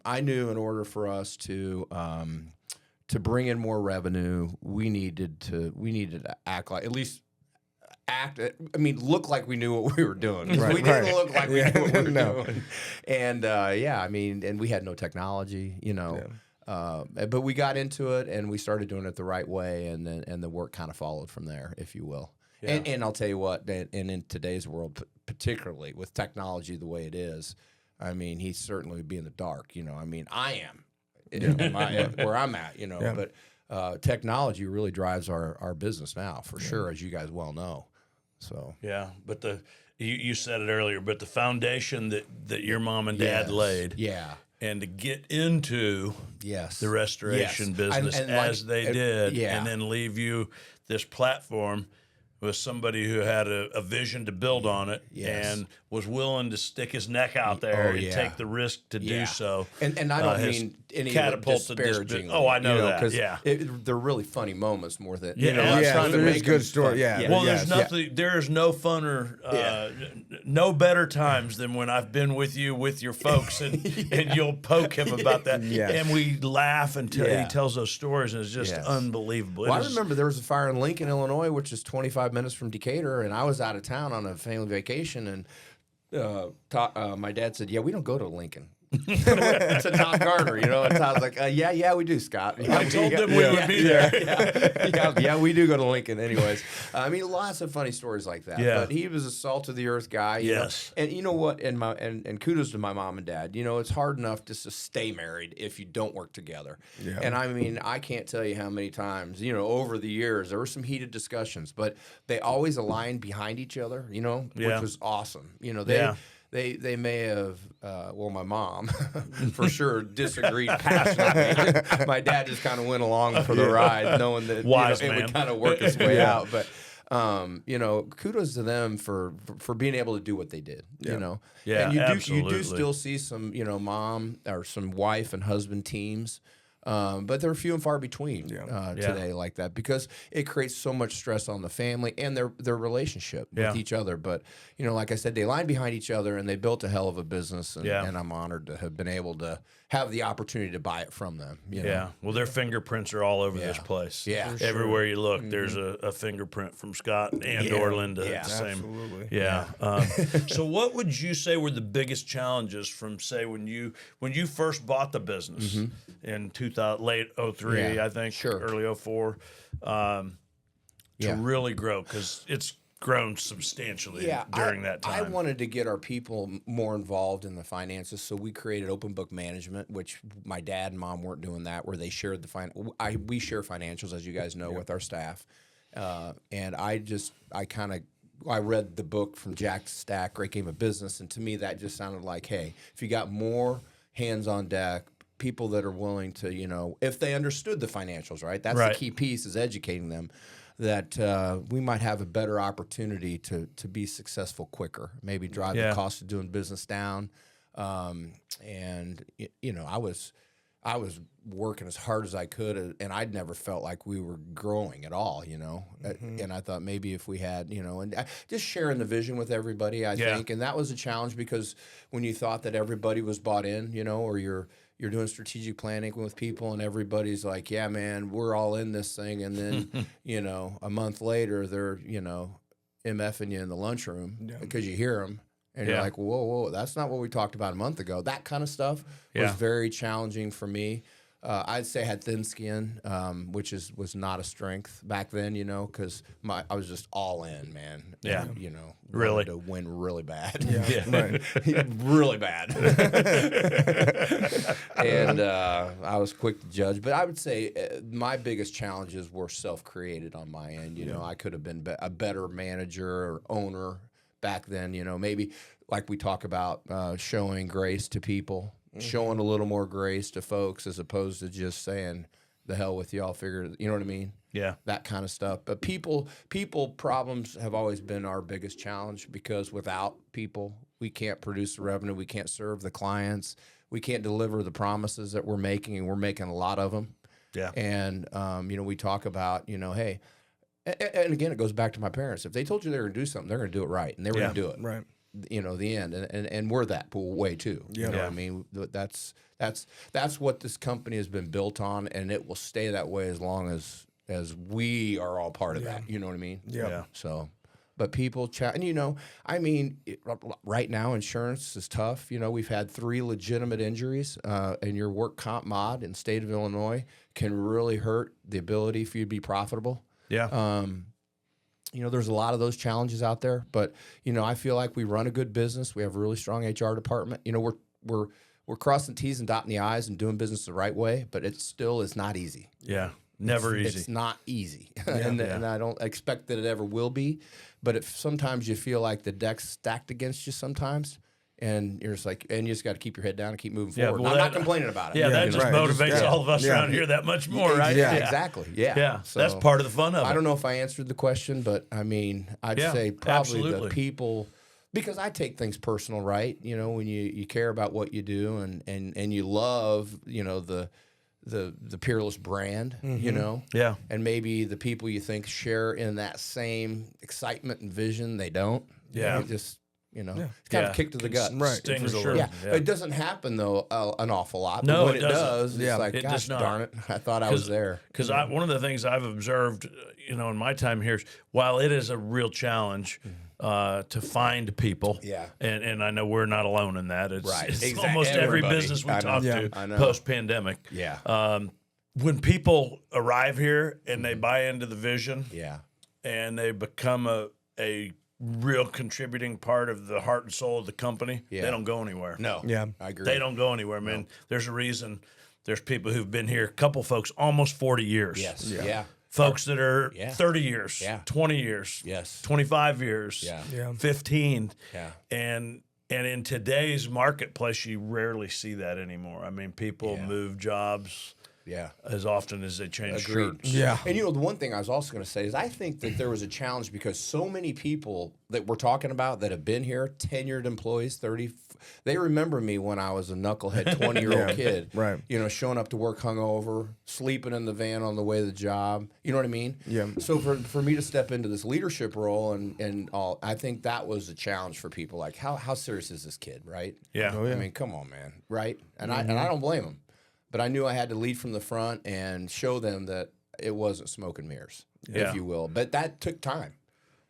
I knew in order for us to bring in more revenue, we needed to act like, at least look like we knew what we were doing. We didn't look like we knew what we were doing. And and we had no technology, but we got into it and we started doing it the right way, and the work kind of followed from there, if you will. Yeah. And I'll tell you what, and in today's world, particularly with technology the way it is, he certainly would be in the dark. I am where I'm at, but technology really drives our business now, for sure, as you guys well know. So but you said it earlier, but the foundation that your mom and dad laid, and to get into the restoration business as they did, and then leave you this platform with somebody who had a vision to build on it and was willing to stick his neck out there and take the risk to do so. And I don't mean any disparaging. I know that. Yeah, they're really funny moments more than there is good story. Well, there's nothing. There is no funner, no better times than when I've been with you with your folks, and you'll poke him about that, and we laugh until he tells those stories, and it's just unbelievable. Well, I remember there was a fire in Lincoln, Illinois, which is 25 minutes from Decatur, and I was out of town on a family vacation, and my dad said, we don't go to Lincoln. It's a Todd Garner, And Todd's like, we do, Scott. I told them we would be there. We do go to Lincoln anyways. Lots of funny stories like that. Yeah. But he was a salt of the earth guy. Yes. And you know what? And kudos to my mom and dad. It's hard enough just to stay married if you don't work together. Yeah. And I can't tell you how many times, over the years, there were some heated discussions, but they always aligned behind each other, which was awesome. They may have, my mom for sure disagreed passionately. My dad just kind of went along for the ride, knowing that it would kind of work its way out. But kudos to them for being able to do what they did. Yeah, and you absolutely. do still see some mom or some wife and husband teams. But they're few and far between today like that, because it creates so much stress on the family and their relationship with each other. But, like I said, they lined behind each other and they built a hell of a business. And I'm honored to have been able to have the opportunity to buy it from them. Yeah. Well, their fingerprints are all over this place. Yeah. Everywhere you look, there's a fingerprint from Scott and or Linda. Yeah, the same. Absolutely. Yeah. So what would you say were the biggest challenges from, say, when you first bought the business in late 03, I think, early 04, to really grow? Because it's grown substantially during that time. I wanted to get our people more involved in the finances, so we created open book management, which my dad and mom weren't doing that, where they shared we share financials, as you guys know, with our staff. And I read the book from Jack Stack, Great Game of Business, and to me that just sounded like, hey, if you got more hands on deck, people that are willing to, if they understood the financials, right? That's the key piece, is educating them, that we might have a better opportunity to be successful quicker, maybe drive the cost of doing business down. And I was working as hard as I could, and I'd never felt like we were growing at all, And I thought maybe if we had, and just sharing the vision with everybody, I think, and that was a challenge, because when you thought that everybody was bought in, or you're doing strategic planning with people and everybody's like, yeah, man, we're all in this thing. And then, a month later, they're, MFing you in the lunchroom because you hear them. And you're like, whoa, that's not what we talked about a month ago. That kind of stuff was very challenging for me. I'd say I had thin skin, which was not a strength back then, because I was just all in, man. Yeah. And, really to win really bad. Right. Really bad. And I was quick to judge. But I would say my biggest challenges were self-created on my end. I could have been a better manager or owner back then, maybe like we talk about showing grace to people. Showing a little more grace to folks, as opposed to just saying, the hell with you, I'll figure it, you know what I mean? Yeah. That kind of stuff. But people problems have always been our biggest challenge, because without people, we can't produce the revenue, we can't serve the clients, we can't deliver the promises that we're making, and we're making a lot of them. Yeah. And, we talk about, hey, and again, it goes back to my parents. If they told you they were going to do something, they're going to do it right, and they were going to do it. Right. The end, and we're that way too. You know what I mean? That's what this company has been built on, and it will stay that way as long as we are all part of that. You know what I mean? Yeah. So, but people chat, and right now insurance is tough. We've had 3 legitimate injuries, and your work comp mod in the state of Illinois can really hurt the ability for you to be profitable. Yeah. There's a lot of those challenges out there, but I feel like we run a good business. We have a really strong HR department. We're crossing T's and dotting the I's and doing business the right way, but it still is not easy. Yeah, never easy. It's not easy, and I don't expect that it ever will be. But if sometimes you feel like the deck's stacked against you sometimes. And you're just like, and you just got to keep your head down and keep moving forward. Well, I'm not complaining about it. Yeah, that just motivates all of us around here that much more, right? Yeah, exactly. Yeah. So, that's part of the fun of it. I don't know if I answered the question, but I'd say probably the people, because I take things personal, right? When you care about what you do and you love, the Peerless brand, Yeah. And maybe the people you think share in that same excitement and vision, they don't. Yeah. It just, it's kind of a kick to the gut. Right. Stings for a sure. little. Yeah. It doesn't happen, though, an awful lot. No, but when it it doesn't. does, it's like, it gosh does not. darn it, I thought I was there. Because one of the things I've observed, in my time here, is while it is a real challenge to find people, and I know we're not alone in that. It's almost every business we talk to post-pandemic. Yeah. When people arrive here and they buy into the vision, and they become a real contributing part of the heart and soul of the company, they don't go anywhere. No. Yeah. I agree. They don't go anywhere, man. There's a reason. There's people who've been here, a couple folks, almost 40 years. Yes. Yeah. Folks that are 30 years, 20 years, 25 years, 15. Yeah. And in today's marketplace, you rarely see that anymore. I mean, people move jobs as often as they change shirts. Yeah. And the one thing I was also going to say is I think that there was a challenge because so many people that we're talking about that have been here, tenured employees, 30, they remember me when I was a knucklehead 20-year-old kid. Right. Showing up to work hungover, sleeping in the van on the way to the job. You know what I mean? Yeah. So for me to step into this leadership role and all, I think that was a challenge for people. Like, how serious is this kid, right? Yeah. I mean, come on, man, right? And I don't blame him. But I knew I had to lead from the front and show them that it wasn't smoke and mirrors, if you will. But that took time.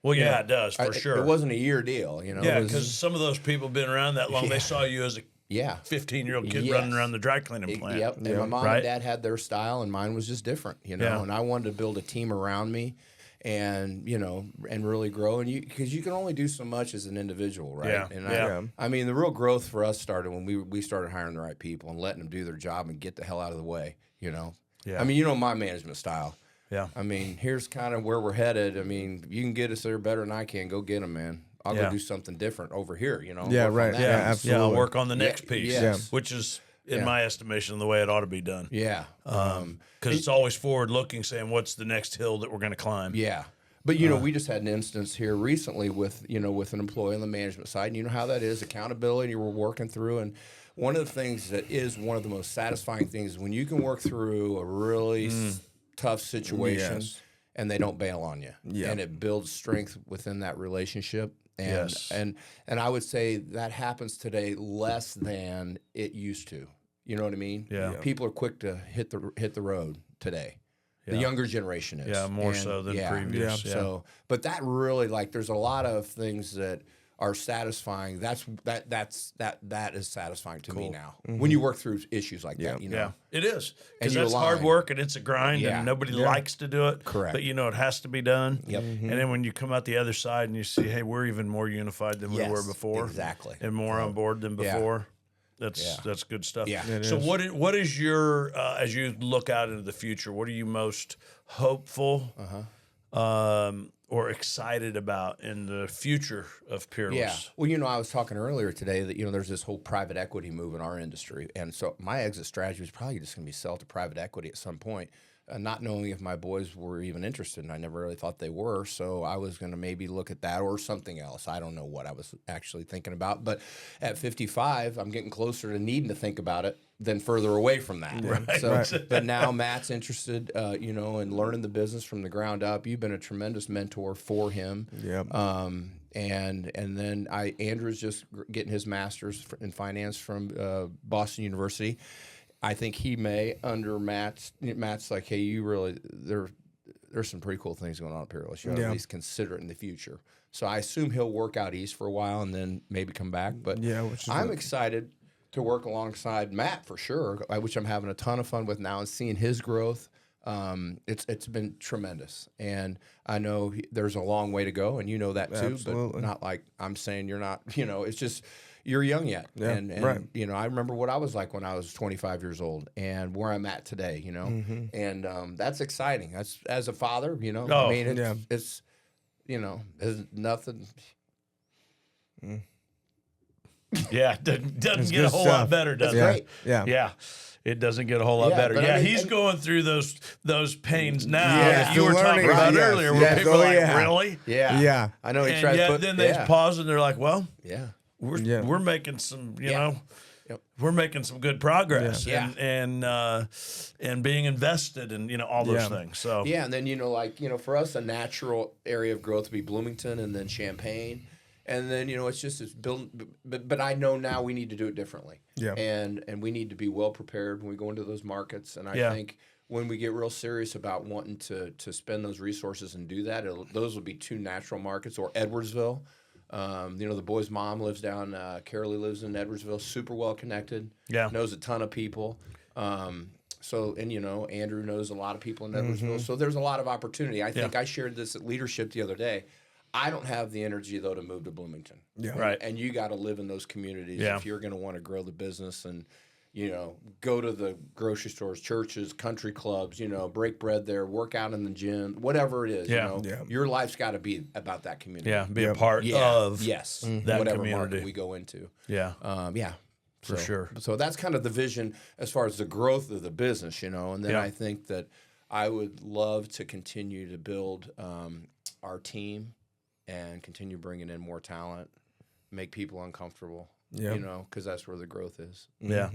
Well, it does, for sure. It wasn't a year deal, Yeah, because some of those people have been around that long. They saw you as a 15-year-old kid running around the dry cleaning plant. Yep. And my mom and dad had their style, and mine was just different, And I wanted to build a team around me. and and really grow. And because you can only do so much as an individual, right? Yeah. And I mean, the real growth for us started when we started hiring the right people and letting them do their job and get the hell out of the way. Yeah. I mean, my management style. Yeah. I mean, here's kind of where we're headed. I mean, you can get us there better than I can. Go get them, man. I'll go do something different over here. Yeah, right. Yeah, absolutely. Yeah, I'll work on the next piece, yes. which is, in my estimation, the way it ought to be done. Yeah. Because it's always forward-looking, saying what's the next hill that we're going to climb. Yeah. But, we just had an instance here recently with an employee on the management side. And you know how that is, accountability, we're working through. And one of the things that is one of the most satisfying things is when you can work through a really tough situation and they don't bail on you. Yeah. And it builds strength within that relationship. And, and I would say that happens today less than it used to. You know what I mean? Yeah. People are quick to hit the road today. The younger generation is. Yeah, more so than previous. Yeah. So, but that really, there's a lot of things that are satisfying. That is satisfying to me now. When you work through issues like that, Yeah, it is. Because that's hard work and it's a grind and nobody likes to do it. Correct. But it has to be done. Yep. And then when you come out the other side and you see, hey, we're even more unified than we were before. Exactly. And more on board than before. That's good stuff. Yeah. So what is your as you look out into the future? What are you most hopeful or excited about in the future of Peerless? Yeah. Well, I was talking earlier today that there's this whole private equity move in our industry, and so my exit strategy was probably just going to be sell to private equity at some point. Not knowing if my boys were even interested, and I never really thought they were. So I was going to maybe look at that or something else. I don't know what I was actually thinking about. But at 55, I'm getting closer to needing to think about it than further away from that. Right. So, but now Matt's interested, in learning the business from the ground up. You've been a tremendous mentor for him. Yep. And then Andrew's just getting his master's in finance from Boston University. I think he may, under Matt's like, hey, you really, there's some pretty cool things going on at Peerless. You ought to at least consider it in the future. So I assume he'll work out east for a while and then maybe come back. But I'm excited to work alongside Matt for sure, which I'm having a ton of fun with now and seeing his growth. It's been tremendous. And I know there's a long way to go, and you know that too. Absolutely. But not like I'm saying you're not, it's just, you're young yet. Yeah, and right. I remember what I was like when I was 25 years old and where I'm at today, and that's exciting. That's as a father, I mean, it's there's nothing. Yeah, doesn't get a whole lot better, does it? Yeah. It doesn't get a whole lot better. Yeah, he's going through those pains now that you were talking about earlier, where people are like, really? Yeah. Yeah. I know he and tries yet to put, then they pause and they're like, well, we're making some, we're making some good progress and being invested and all those things. So and then for us a natural area of growth would be Bloomington and then Champaign. And then, it's building, but I know now we need to do it differently. Yeah. And we need to be well prepared when we go into those markets. And I think when we get real serious about wanting to spend those resources and do that, those will be two natural markets. Or Edwardsville. The boy's mom lives down, Carolee lives in Edwardsville, super well connected. Yeah. Knows a ton of people. So, Andrew knows a lot of people in Edwardsville. So there's a lot of opportunity. I think I shared this at leadership the other day. I don't have the energy, though, to move to Bloomington. Yeah. Right. And you got to live in those communities if you're going to want to grow the business and, go to the grocery stores, churches, country clubs, break bread there, work out in the gym, whatever it is. Your life's got to be about that community. Yeah, be a part of that whatever community market we go into. Yeah. For sure. So that's kind of the vision as far as the growth of the business, and then I think that I would love to continue to build our team and continue bringing in more talent, make people uncomfortable, because that's where the growth is. Yeah.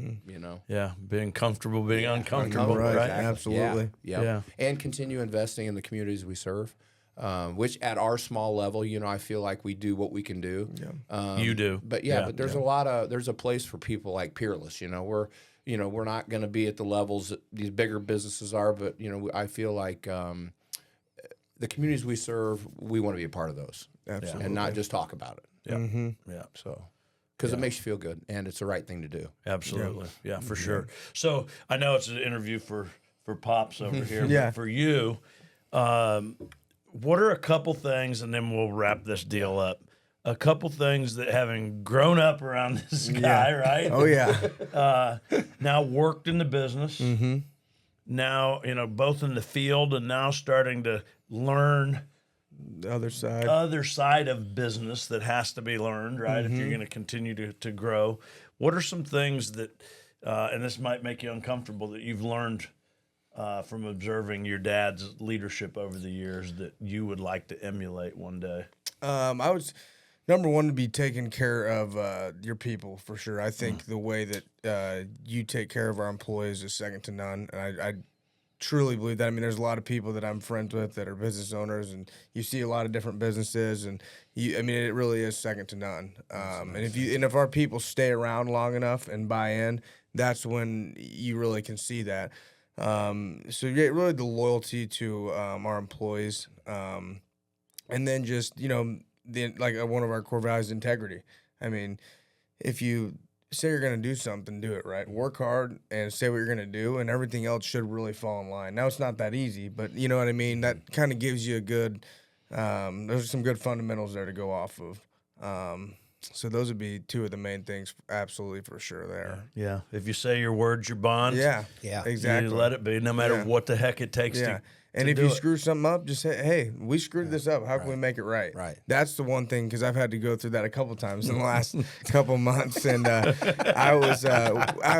Yeah, being comfortable, being uncomfortable. Right, exactly. Absolutely. Yeah. And continue investing in the communities we serve, which at our small level, I feel like we do what we can do. Yeah. You do. But but there's there's a place for people like Peerless. We're not going to be at the levels that these bigger businesses are, but, I feel like the communities we serve, we want to be a part of those. Absolutely. And not just talk about it. Yeah. Mm-hmm. Yeah. So, because it makes you feel good and it's the right thing to do. Absolutely. Yeah, for sure. So I know it's an interview for Pops over here, but for you, what are a couple things, and then we'll wrap this deal up. A couple things that, having grown up around this guy, right? Oh yeah. Now worked in the business. Mm-hmm. Now, both in the field and now starting to learn the other side of business that has to be learned, right? If you're going to continue to grow. What are some things that, and this might make you uncomfortable, that you've learned from observing your dad's leadership over the years that you would like to emulate one day? I was number one to be taking care of your people, for sure. I think the way that you take care of our employees is second to none, and I truly believe that. I mean, there's a lot of people that I'm friends with that are business owners, and you see a lot of different businesses, and it really is second to none. And if our people stay around long enough and buy in, that's when you really can see that. So yeah, really the loyalty to our employees, and then just one of our core values, integrity. I mean, if you say you're going to do something, do it right. Work hard and say what you're going to do, and everything else should really fall in line. Now, it's not that easy, but you know what I mean? That kind of gives you a good there's some good fundamentals there to go off of. So those would be two of the main things, absolutely, for sure there. Yeah. If you say your words, your bond. Yeah, exactly. You let it be, no matter what the heck it takes to. And if you screw something up, just say, hey, we screwed this up. How can we make it right? Right. That's the one thing, because I've had to go through that a couple times in the last couple months. And I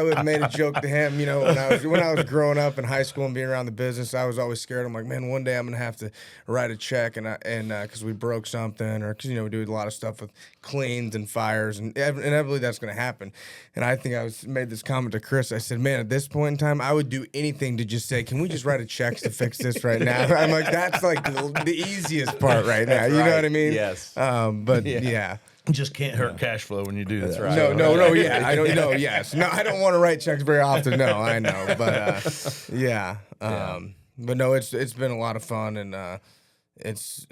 would made a joke to him, when I was growing up in high school and being around the business, I was always scared. I'm like, man, one day I'm going to have to write a check and because we broke something, or because, we do a lot of stuff with cleans and fires, and I believe that's going to happen. And I think I made this comment to Chris. I said, man, at this point in time, I would do anything to just say, can we just write a check to fix this right now? I'm like, that's like the easiest part right now. You know what I mean? Yes. But yeah. Just can't hurt cash flow when you do that. That's right. No, yeah. I don't know. Yes. No, I don't want to write checks very often. No, I know. But yeah. But no, it's been a lot of fun, and it's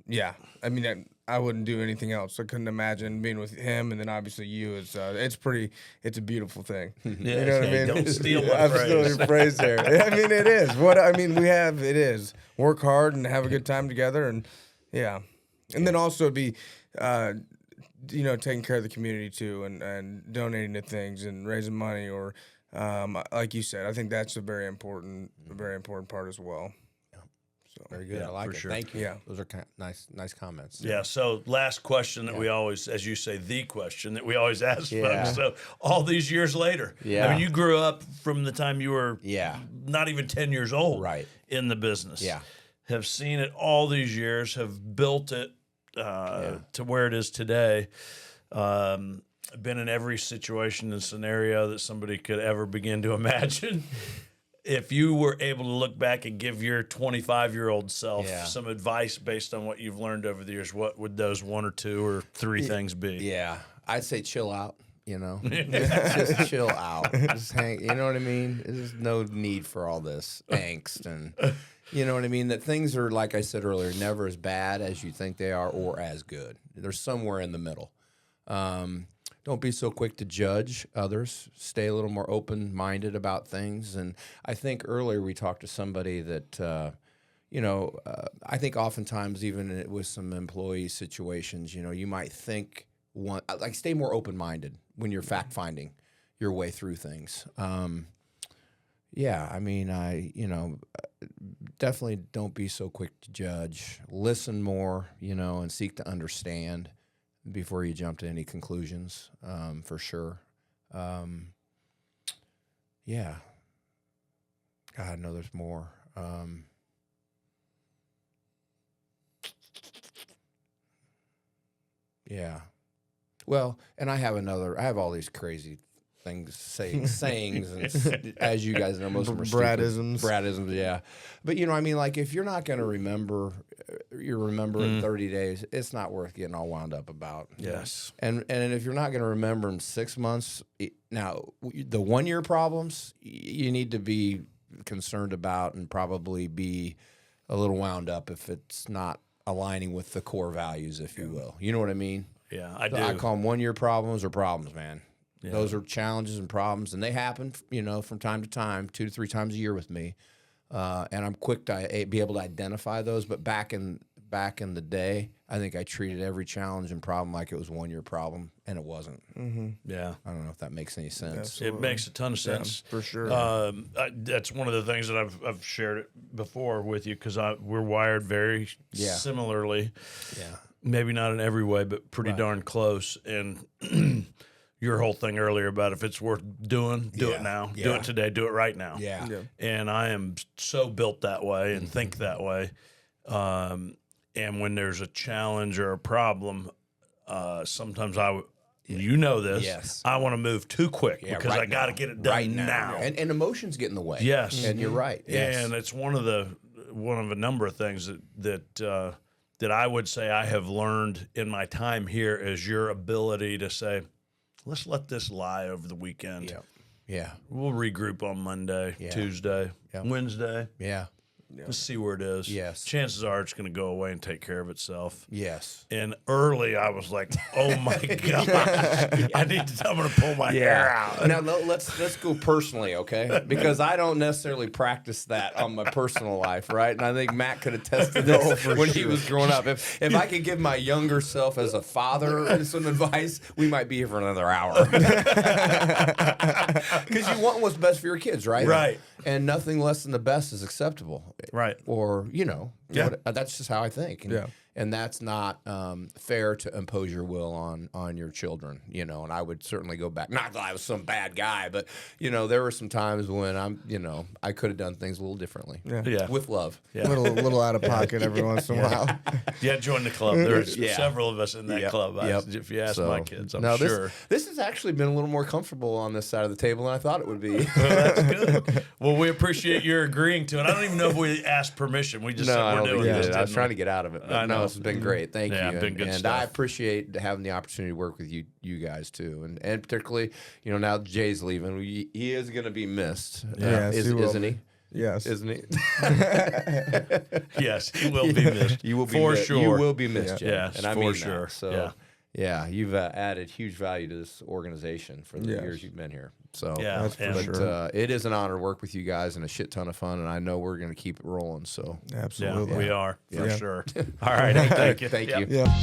yeah. I mean, I wouldn't do anything else. I couldn't imagine being with him, and then obviously you. It's a beautiful thing. Yeah, you know what I mean? Don't steal my phrase. I'm stealing your phrase there. I mean, it is. It is. Work hard and have a good time together, and yeah. And then also be, taking care of the community too, and donating to things and raising money, or like you said, I think that's a very important part as well. Very good. I like it. Sure. Thank you. Yeah. Those are nice comments. Yeah. So last question that we always, as you say, the question that we always ask folks. So all these years later, I mean, you grew up from the time you were not even 10 years old in the business. Yeah. Have seen it all these years, have built it to where it is today. Been in every situation and scenario that somebody could ever begin to imagine. If you were able to look back and give your 25-year-old self some advice based on what you've learned over the years, what would those one or two or three things be? Yeah, I'd say chill out. Just chill out. Just hang. You know what I mean? There's no need for all this angst, and you know what I mean. That things are, like I said earlier, never as bad as you think they are, or as good. They're somewhere in the middle. Don't be so quick to judge others. Stay a little more open-minded about things. And I think earlier we talked to somebody that, I think oftentimes even with some employee situations, you might think stay more open-minded when you're fact-finding your way through things. Definitely don't be so quick to judge. Listen more, and seek to understand before you jump to any conclusions, for sure. Yeah. God, I know there's more. Yeah. Well, and I have all these crazy things, sayings, and as you guys know, most of them are Bradisms. Bradisms, yeah. But, if you're not going to remember, you remember in 30 days, it's not worth getting all wound up about. Yes. And if you're not going to remember in 6 months, now, the 1 year problems, you need to be concerned about and probably be a little wound up if it's not aligning with the core values, if you will. You know what I mean? Yeah, I do. I call them 1 year problems or problems, man. Yeah. Those are challenges and problems, and they happen, from time to time, 2 to 3 times a year with me. and I'm quick to be able to identify those. But back in the day, I think I treated every challenge and problem like it was 1 year problem, and it wasn't. Yeah, I don't know if that makes any sense. Absolutely. It makes a ton of sense for sure. That's one of the things that I've shared it before with you because we're wired very similarly. Yeah, maybe not in every way, but pretty darn close. And your whole thing earlier about if it's worth doing, do it now, do it today, do it right now. Yeah. And I am so built that way and think that way. And when there's a challenge or a problem, sometimes you know this. Yes. I want to move too quick because I got to get it done now. And emotions get in the way. Yes. And you're right. Yes. And it's one of a number of things that I would say I have learned in my time here is your ability to say, let's let this lie over the weekend. Yeah. We'll regroup on Monday, Tuesday, Wednesday. Yeah. Let's see where it is. Yes. Chances are it's going to go away and take care of itself. Yes. And early, I was like, "Oh my god, I'm going to pull my hair out." Now let's go personally, okay? Because I don't necessarily practice that on my personal life, right? And I think Matt could attest to this when he was growing up. If I could give my younger self as a father some advice, we might be here for another hour. Because you want what's best for your kids, right? Right. And nothing less than the best is acceptable. Right. Or, that's just how I think. And that's not fair to impose your will on your children, And I would certainly go back. Not that I was some bad guy, but, there were some times when I could have done things a little differently. Yeah. With love. Yeah. Little out of pocket every once in a while. Join the club. There's several of us in that club. If you ask my kids, I'm sure. This has actually been a little more comfortable on this side of the table than I thought it would be. Well, that's good. Well, we appreciate your agreeing to it. I don't even know if we asked permission. We just said we're doing this. I was trying to get out of it. I know. This has been great. Thank you. Been good and stuff. I appreciate having the opportunity to work with you guys too. And particularly, now that Jay's leaving, he is going to be missed. Yes, isn't he? Yes. Isn't he? Yes, he will be missed. You will be for missed. sure. You will be missed, Jay. Yes, and I for mean sure. That. So, you've added huge value to this organization for the years you've been here. So, that's for sure. It is an honor to work with you guys and a shit ton of fun, and I know we're going to keep it rolling. So, absolutely, we are for sure. All right, thank you. Thank you. Yeah.